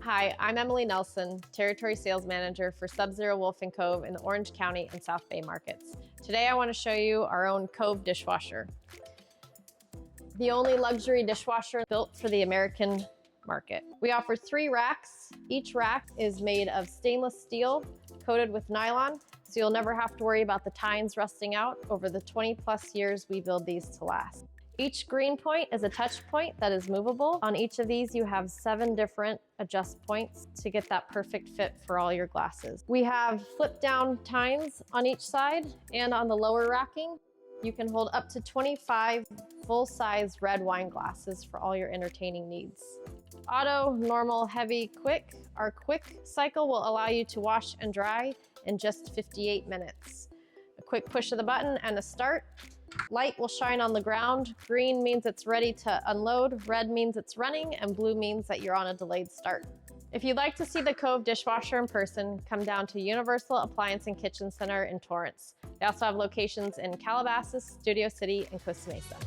Hi, I'm Emily Nelson, Territory Sales Manager for Sub-Zero Wolf & Cove in the Orange County and South Bay markets. Today I want to show you our own Cove dishwasher. The only luxury dishwasher built for the American market. We offer 3 racks. Each rack is made of stainless steel coated with nylon, so you'll never have to worry about the tines rusting out over the 20+ years we build these to last. Each green point is a touch point that is movable. On each of these, you have 7 different adjust points to get that perfect fit for all your glasses. We have flip down tines on each side, and on the lower racking, you can hold up to 25 full-size red wine glasses for all your entertaining needs. Auto, normal, heavy, quick. Our quick cycle will allow you to wash and dry in just 58 minutes. A quick push of the button and a start. Light will shine on the ground. Green means it's ready to unload. Red means it's running, and blue means that you're on a delayed start. If you'd like to see the Cove dishwasher in person, come down to Universal Appliance and Kitchen Center in Torrance. They also have locations in Calabasas, Studio City, and Costa Mesa.